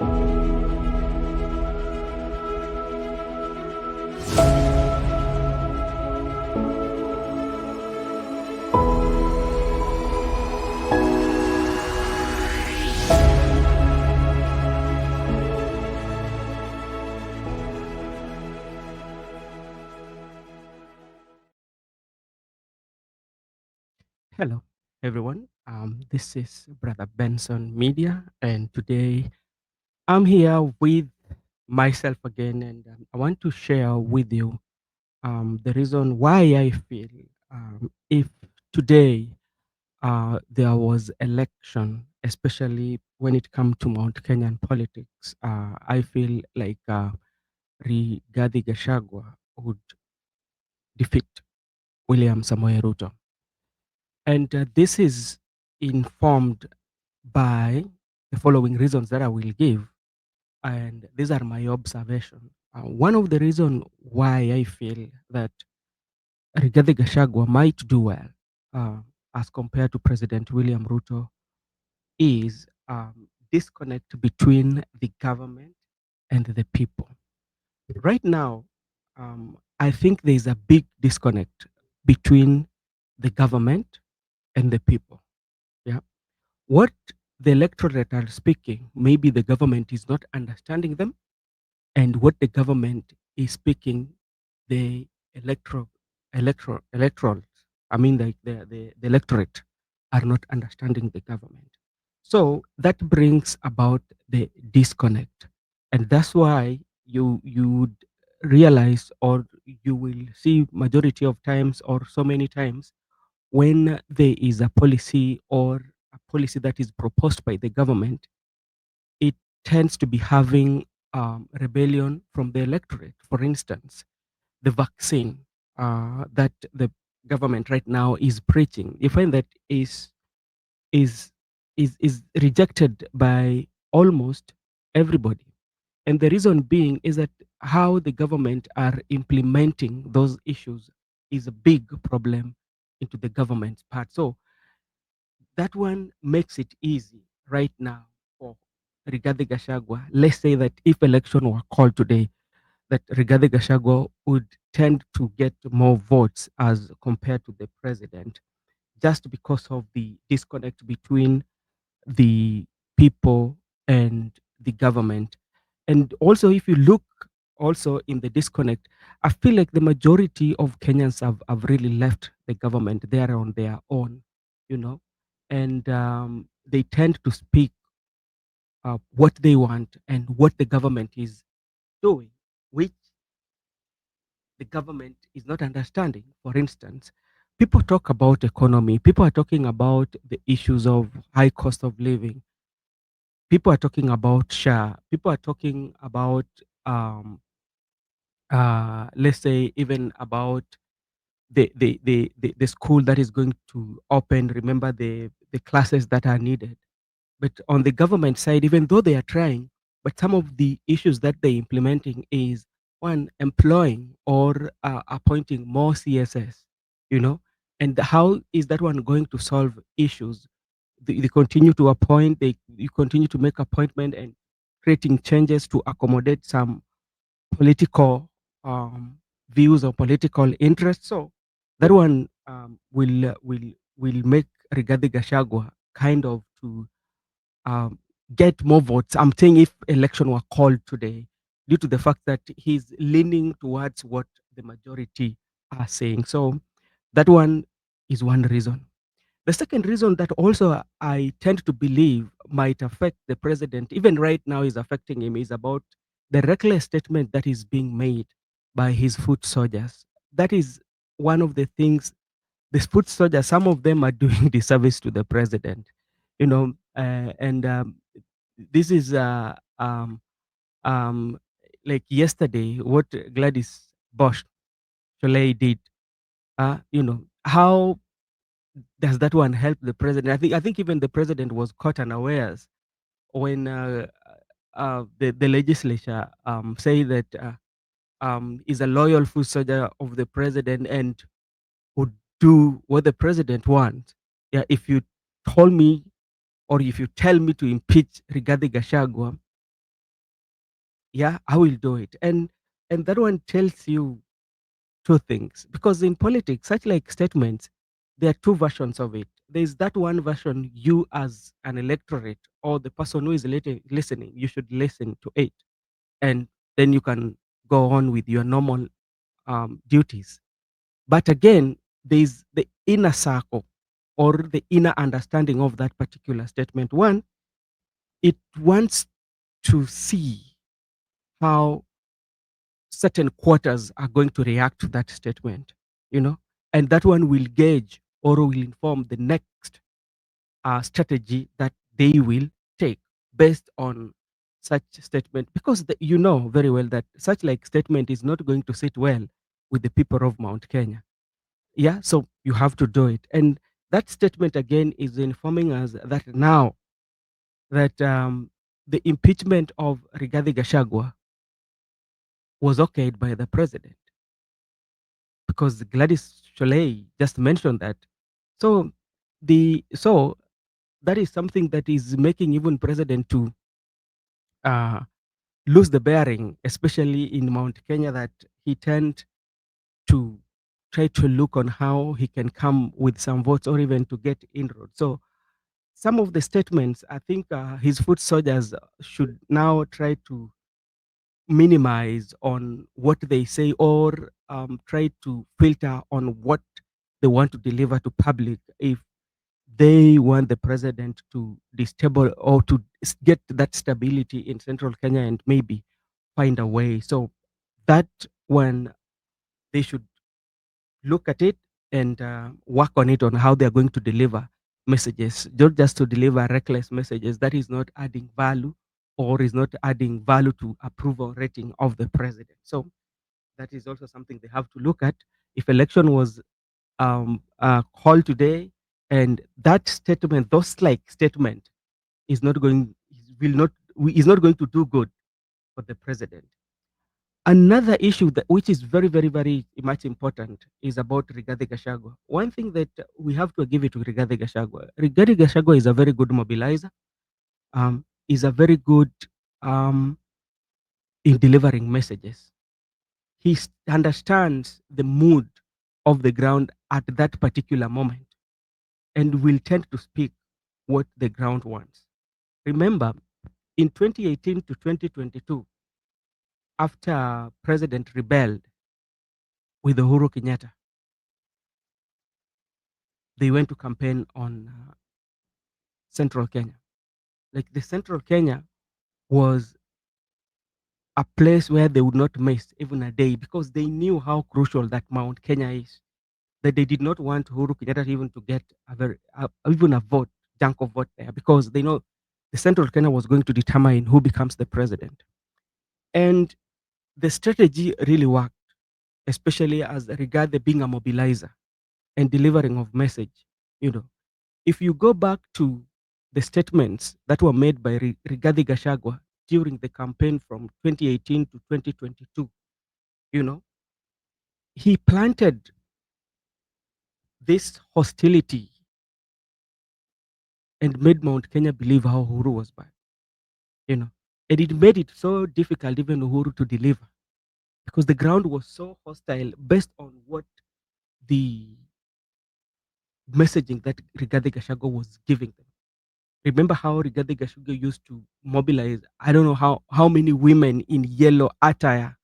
Hello, everyone. This is Brother Benson Media, and today I'm here with myself again, and I want to share with you the reason why I feel if today there was election, especially when it comes to Mount Kenyan politics, I feel like Rigathi Gachagua would defeat William Samoei Ruto, and this is informed by the following reasons that I will give, and these are my observation. One of the reasons why I feel that Rigathi Gachagua might do well as compared to President William Ruto is disconnect between the government and the people. Right now, I think there is a big disconnect between the government and the people. Yeah. What the electorate are speaking, maybe the government is not understanding them, and what the government is speaking, the electoral, I mean, the electorate are not understanding the government. So that brings about the disconnect, and that's why you would realize, or you will see majority of times, or so many times, when there is a policy or a policy that is proposed by the government, it tends to be having rebellion from the electorate. For instance, the vaccine that the government right now is preaching, you find that is is rejected by almost everybody. And the reason being is that how the government are implementing those issues is a big problem into the government's part. So that one makes it easy right now for Rigathi Gachagua. Let's say that if election were called today, that Rigathi Gachagua would tend to get more votes as compared to the president, just because of the disconnect between the people and the government. And also, if you look also in the disconnect, I feel like the majority of Kenyans have really left the government. They are on their own, you know, and they tend to speak what they want and what the government is doing, which the government is not understanding. For instance, people talk about economy, people are talking about the issues of high cost of living, people are talking about share, people are talking about let's say even about the school that is going to open. Remember the classes that are needed. But on the government side, even though they are trying, but some of the issues that they're implementing is one, employing or appointing more CSS, you know, and how is that one going to solve issues? They continue to appoint, they you continue to make appointment and creating changes to accommodate some political views or political interests. So that one will make Rigathi Gachagua kind of to um, get more votes. I'm saying if election were called today, due to the fact that he's leaning towards what the majority are saying. So that one is one reason. The second reason that also I tend to believe might affect the president, even right now is affecting him, is about the reckless statement that is being made by his foot soldiers. That is one of the things. These foot soldiers, some of them are doing disservice to the president, you know, and this is um, like yesterday, what Gladys Bosch Cholet did. You know, how does that one help the president? I think even the president was caught unawares when the legislature say that is a loyal foot soldier of the president and would do what the president wants. Yeah, if you told me or if you tell me to impeach Rigathi Gachagua, Yeah, I will do it. And that one tells you two things, because in politics, such like statements, there are two versions of it. There's that one version, you as an electorate or the person who is listening, you should listen to it, and then you can go on with your normal duties. But again, there's the inner circle or the inner understanding of that particular statement. One, it wants to see how certain quarters are going to react to that statement, you know, and that one will gauge or will inform the next strategy that they will take based on such statement, because you know very well that such like statement is not going to sit well with the people of Mount Kenya. Yeah, so you have to do it. And that statement again is informing us that now that the impeachment of Rigathi Gachagua was okayed by the president, because Gladys Sholay just mentioned that. So so that is something that is making even president to uh, lose the bearing, especially in Mount Kenya, that he tend to try to look on how he can come with some votes or even to get inroads. So some of the statements, I think his foot soldiers should now try to minimize on what they say, or try to filter on what they want to deliver to public if they want the president to destabilize or to get that stability in central Kenya and maybe find a way. So that one, they should look at it and work on it, on how they're going to deliver messages, not just to deliver reckless messages that is not adding value or is not adding value to approval rating of the president. So that is also something they have to look at. If election was called today, and that statement, those like statement is not going, will not, is not going to do good for the president. Another issue that which is very, very, very much important is about Rigathi Gachagua. One thing that we have to give it to Rigathi Gachagua. Rigathi Gachagua is a very good mobilizer. Is a very good um, in delivering messages. He understands the mood of the ground at that particular moment and will tend to speak what the ground wants. Remember, in 2018 to 2022, after President rebelled with Uhuru Kenyatta, they went to campaign on Central Kenya. Like the Central Kenya was a place where they would not miss even a day, because they knew how crucial that Mount Kenya is. That they did not want Uhuru Kenyatta even to get even a vote, chunk of vote there, because they know the Central Kenya was going to determine who becomes the president. And the strategy really worked, especially as regard the being a mobilizer and delivering of message. You know, if you go back to the statements that were made by Rigathi Gachagua during the campaign from 2018 to 2022, you know, he planted this hostility and made Mount Kenya believe how Uhuru was bad, you know, and it made it so difficult even Uhuru to deliver, because the ground was so hostile based on what the messaging that Rigathi Gachagua was giving them. Remember how Rigathi Gachagua used to mobilize, I don't know how many women in yellow attire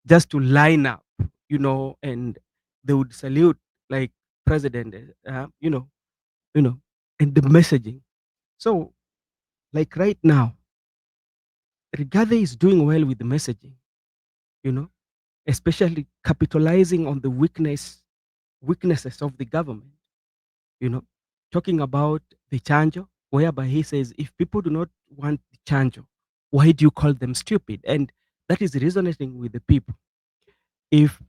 just to line up, you know, and they would salute like president, you know, and the messaging. So like right now, Rigathi is doing well with the messaging, you know, especially capitalizing on the weaknesses of the government, you know, talking about the chanjo, whereby he says, if people do not want the chanjo, why do you call them stupid? And that is resonating with the people. If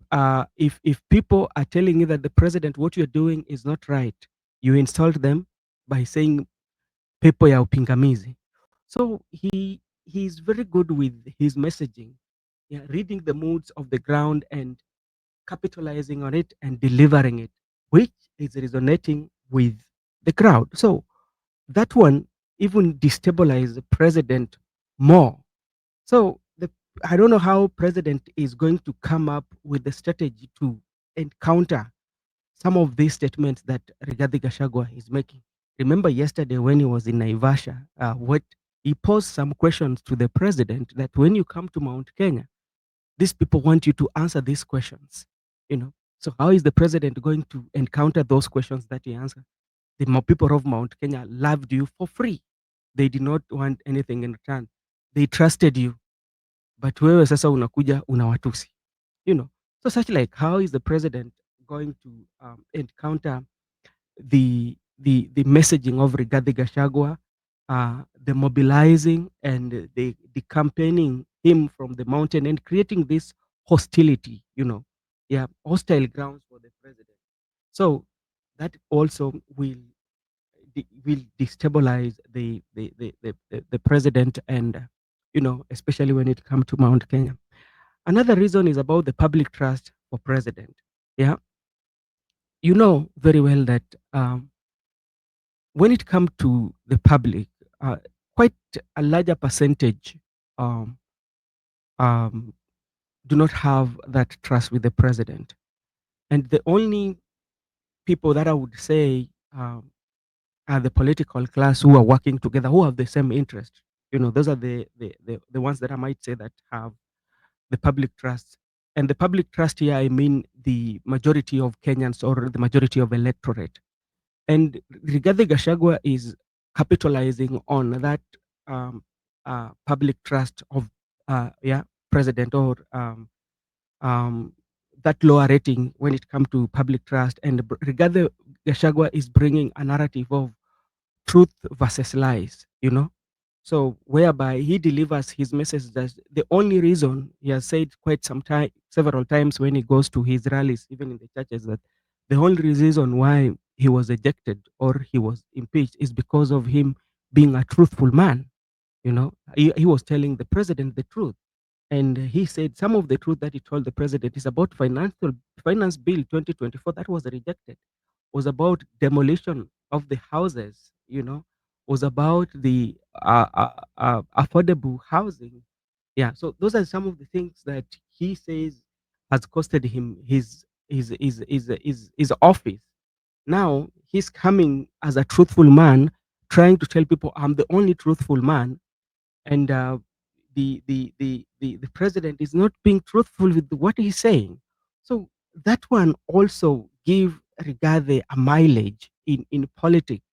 people are telling you that the president, what you're doing is not right, you insult them by saying pepo ya upingamizi. So he's very good with his messaging, yeah, reading the moods of the ground and capitalizing on it and delivering it, which is resonating with the crowd. So that one even destabilized the president more. So I don't know how president is going to come up with the strategy to encounter some of these statements that Rigathi Gachagua is making. Remember yesterday when he was in Naivasha, what he posed some questions to the president that when you come to Mount Kenya, these people want you to answer these questions. You know, so how is the president going to encounter those questions that he answered? The people of Mount Kenya loved you for free. They did not want anything in return. They trusted you, but wewe sasa unakuja unawatusi. You know, so such like how is the president going to encounter the messaging of Rigathi Gachagua, the mobilizing and the campaigning him from the mountain and creating this hostility, yeah, hostile grounds for the president. So that also will destabilize the president and especially when it comes to Mount Kenya. Another reason is about the public trust for president. Yeah, you know very well that when it comes to the public, uh, quite a larger percentage um, um, do not have that trust with the president. And the only people that I would say are the political class who are working together, who have the same interest. Those are the ones that I might say that have the public trust. And the public trust here, I mean the majority of Kenyans or the majority of electorate. And Rigathi Gachagua is capitalizing on that public trust of president or um, that lower rating when it comes to public trust. And Rigathi Gachagua is bringing a narrative of truth versus lies, So whereby he delivers his message that the only reason he has said quite some time, several times when he goes to his rallies, even in the churches, that the only reason why he was ejected or he was impeached is because of him being a truthful man. He was telling the president the truth. And he said some of the truth that he told the president is about finance bill 2024 that was rejected, was about demolition of the houses, was about the affordable housing. Yeah, so those are some of the things that he says has costed him his office. Now he's coming as a truthful man, trying to tell people I'm the only truthful man, and the president is not being truthful with what he's saying. So that one also give Rigathi a mileage in politics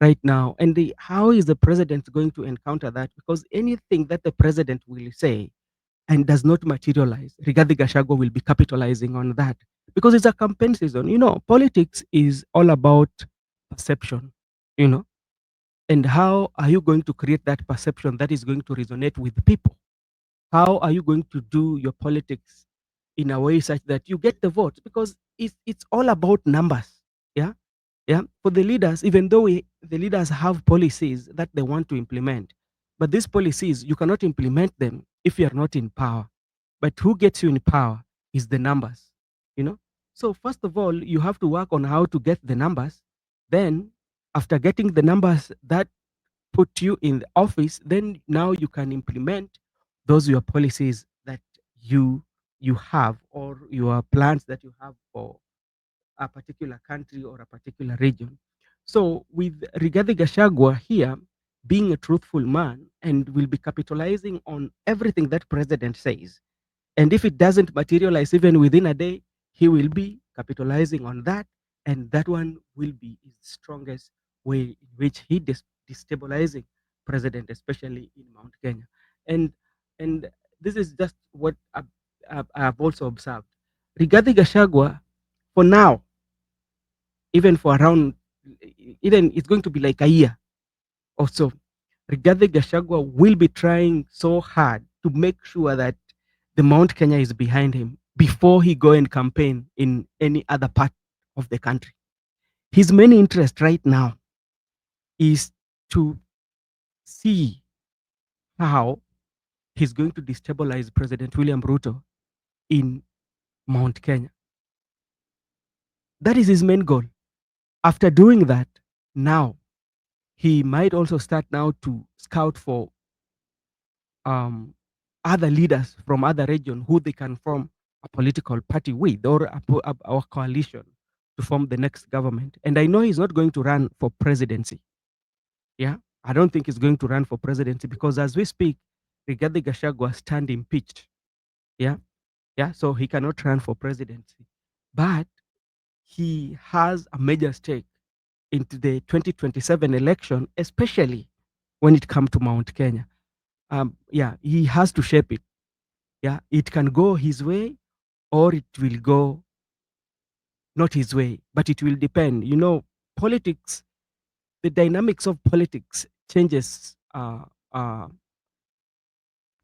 right now. And how is the president going to encounter that? Because anything that the president will say and does not materialize, Rigathi Gachagua will be capitalizing on that because it's a campaign season. Politics is all about perception. You know, and how are you going to create that perception that is going to resonate with people? How are you going to do your politics in a way such that you get the votes? Because it's all about numbers. Yeah. Yeah. For the leaders, even though the leaders have policies that they want to implement, but these policies, you cannot implement them if you are not in power. But who gets you in power is the numbers. You know? So first of all, you have to work on how to get the numbers. Then after getting the numbers that put you in the office, then now you can implement those your policies that you have or your plans that you have for a particular country or a particular region. So with Rigathi Gachagua here being a truthful man and will be capitalizing on everything that president says, and if it doesn't materialize even within a day, he will be capitalizing on that. And that one will be his strongest way in which he destabilizing president, especially in Mount Kenya. And and this is just what I've also observed. Rigathi Gachagua, for now, even for around, even it's going to be like a year or so, Rigathi Gachagua will be trying so hard to make sure that the Mount Kenya is behind him before he go and campaign in any other part of the country. His main interest right now is to see how he's going to destabilize President William Ruto in Mount Kenya. That is his main goal. After doing that, now he might also start now to scout for um, other leaders from other region who they can form a political party with, or a coalition to form the next government. And I know he's not going to run for presidency. Yeah, I don't think he's going to run for presidency because as we speak, Rigathi Gachagua stand impeached. Yeah, yeah, so he cannot run for presidency, but he has a major stake into the 2027 election, especially when it comes to Mount Kenya. Yeah, he has to shape it. Yeah, it can go his way or it will go not his way, but it will depend. Politics, the dynamics of politics changes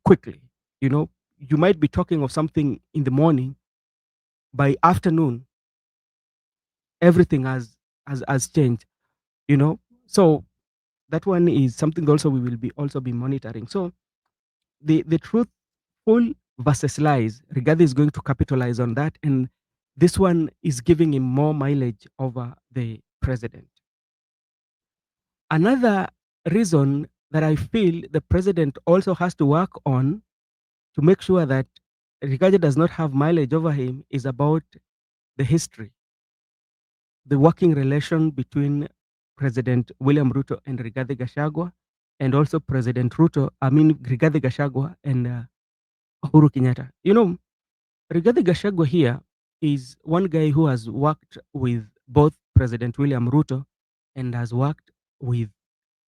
quickly. You know, you might be talking of something in the morning, by afternoon, everything has changed. You know, so that one is something also we will be also be monitoring. So the truthful versus lies, Rigathi is going to capitalize on that, and this one is giving him more mileage over the president. Another reason that I feel the president also has to work on to make sure that Rigathi does not have mileage over him is about the history, the working relation between President William Ruto and Rigathi Gachagua, and also President Ruto, I mean Rigathi Gachagua and Uhuru Kenyatta. Rigathi Gachagua here is one guy who has worked with both President William Ruto and has worked with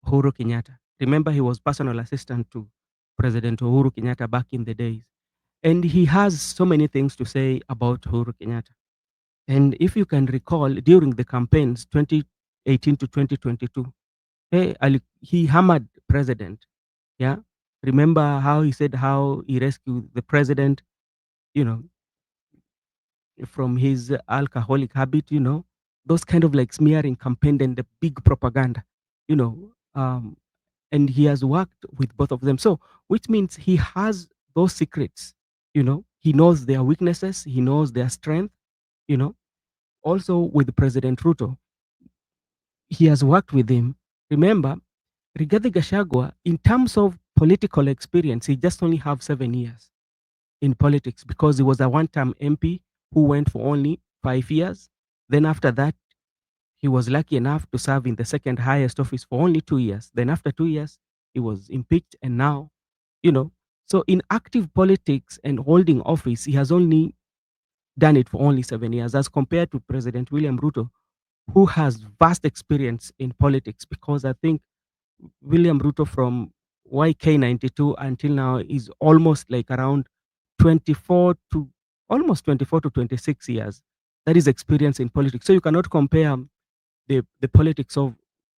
Uhuru Kenyatta. Remember, he was personal assistant to President Uhuru Kenyatta back in the days. And he has so many things to say about Uhuru Kenyatta. And if you can recall, during the campaigns 2018 to 2022, hey, he hammered president. Yeah. Remember how he said how he rescued the president, you know, from his alcoholic habit, those kind of like smearing campaign and the big propaganda, you know. And he has worked with both of them. So, which means he has those secrets, he knows their weaknesses, he knows their strength, you know. Also with President Ruto, he has worked with him. Remember, Rigathi Gachagua, in terms of political experience, he just only have 7 years in politics because he was a one-term MP who went for only 5 years. Then after that, he was lucky enough to serve in the second highest office for only 2 years. Then after 2 years, he was impeached, and now, you know, so in active politics and holding office, he has only done it for only 7 years, as compared to President William Ruto, who has vast experience in politics. Because I think William Ruto from YK92 until now is almost like around 24 to almost 24 to 26 years. That is experience in politics. So you cannot compare the politics of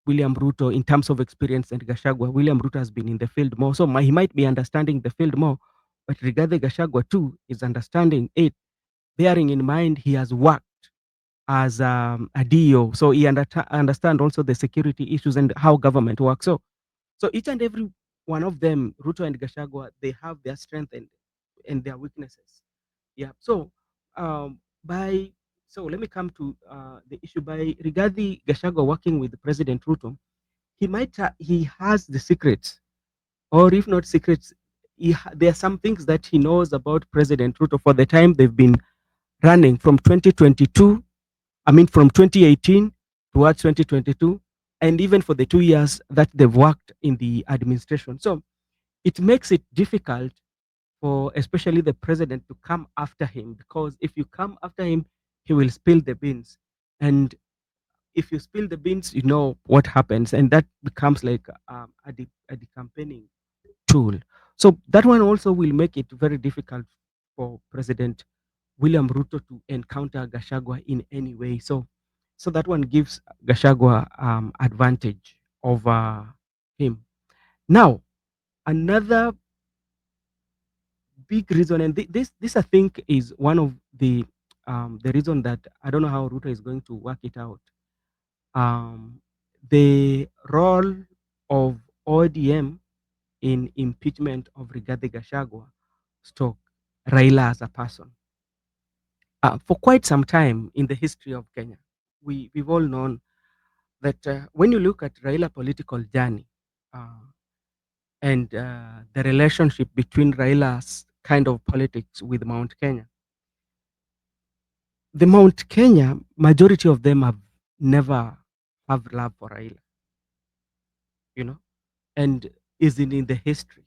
William Ruto in terms of experience and Gachagua. William Ruto has been in the field more, so he might be understanding the field more. But regarding Gachagua too, is understanding it, bearing in mind he has worked as a DO, so he understand also the security issues and how government works. So each and every one of them, Ruto and Gachagua, they have their strength and their weaknesses. Yeah. By so let me come to the issue. By Rigathi Gachagua working with President Ruto, he has the secrets, or if not secrets, there are some things that he knows about President Ruto for the time they've been running from 2022. I mean, from 2018 towards 2022, and even for the 2 years that they've worked in the administration. So it makes it difficult for especially the president to come after him, because if you come after him, he will spill the beans. And if you spill the beans, you know what happens. And that becomes like a campaigning tool. So that one also will make it very difficult for President William Ruto to encounter Gachagua in any way. So that one gives Gachagua advantage over him. Now, another big reason, and this I think is one of the reason that I don't know how Ruto is going to work it out. Um, the role of ODM in impeachment of Rigathi Gachagua, stroke Raila as a person. For quite some time in the history of Kenya, we've all known that when you look at Raila political journey, uh, and the relationship between Raila's kind of politics with Mount Kenya. The Mount Kenya, majority of them have never have love for Raila, you know, and is in the history.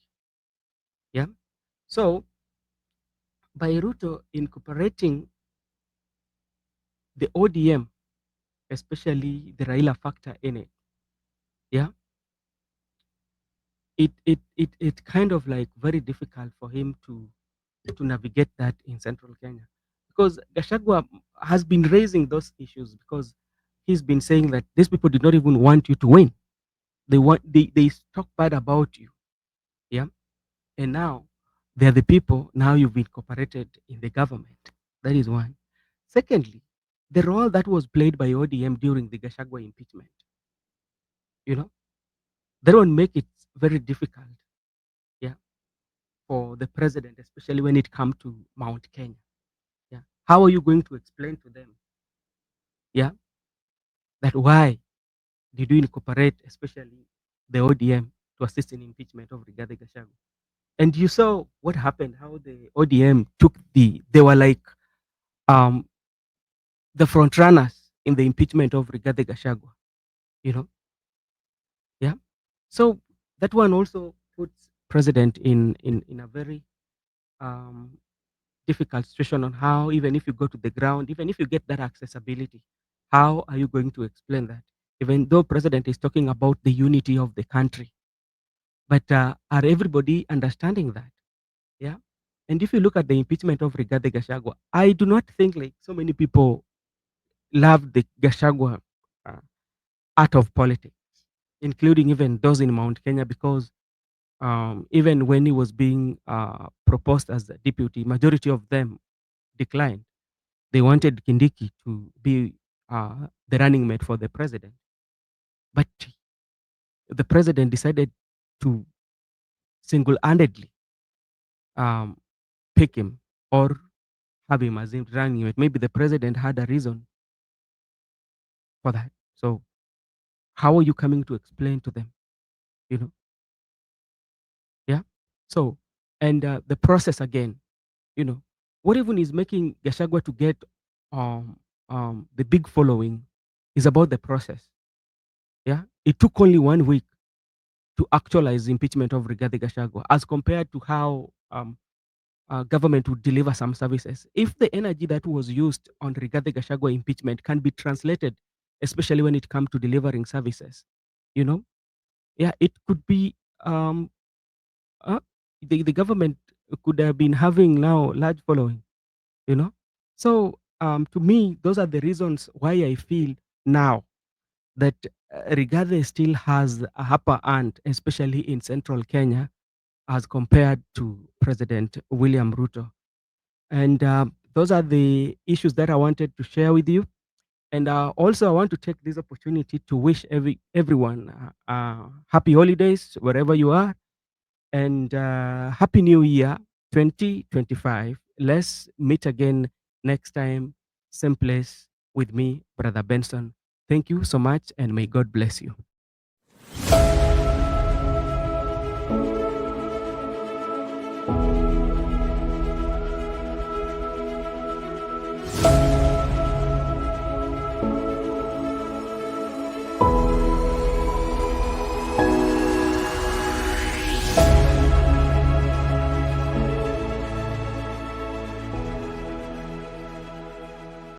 Yeah. So by Ruto incorporating the ODM, especially the Raila factor in it, yeah, it kind of like very difficult for him to navigate that in central Kenya, because Gachagua has been raising those issues because he's been saying that these people did not even want you to win. They talk bad about you. Yeah. And now they're the people, now you've incorporated in the government. That is one. Secondly, the role that was played by ODM during the Gachagua impeachment, you know, that will make it very difficult, yeah, for the president, especially when it comes to Mount Kenya. Yeah. How are you going to explain to them, yeah, that why did you incorporate especially the ODM to assist in impeachment of Rigathi Gachagua? And you saw what happened, how the ODM took they were like um, the front runners in the impeachment of Rigathi Gachagua, you know? Yeah. So that one also puts president in a very um, difficult situation on how, even if you go to the ground, even if you get that accessibility, how are you going to explain that? Even though president is talking about the unity of the country, but are everybody understanding that? Yeah. And if you look at the impeachment of Rigathi Gachagua, I do not think like so many people love the Gachagua uh, art of politics, including even those in Mount Kenya, because even when he was being proposed as a deputy, majority of them declined. They wanted Kindiki to be the running mate for the president, but the president decided to single-handedly um, pick him or have him as him running mate. Maybe the president had a reason for that. So how are you coming to explain to them? You know, yeah. So and the process again, you know, what even is making Gachagua to get um, the big following is about the process. Yeah, it took only 1 week to actualize the impeachment of Rigathi Gachagua, as compared to how government would deliver some services. If the energy that was used on Rigathi Gachagua impeachment can be translated, especially when it comes to delivering services, you know, yeah, it could be uh, the government could have been having now large following, you know. So to me, those are the reasons why I feel now that Rigathi still has a upper hand, especially in central Kenya, as compared to President William Ruto. And those are the issues that I wanted to share with you. And also, I want to take this opportunity to wish everyone happy holidays wherever you are, and happy new year 2025. Let's meet again next time, same place with me, Brother Benson. Thank you so much, and may God bless you.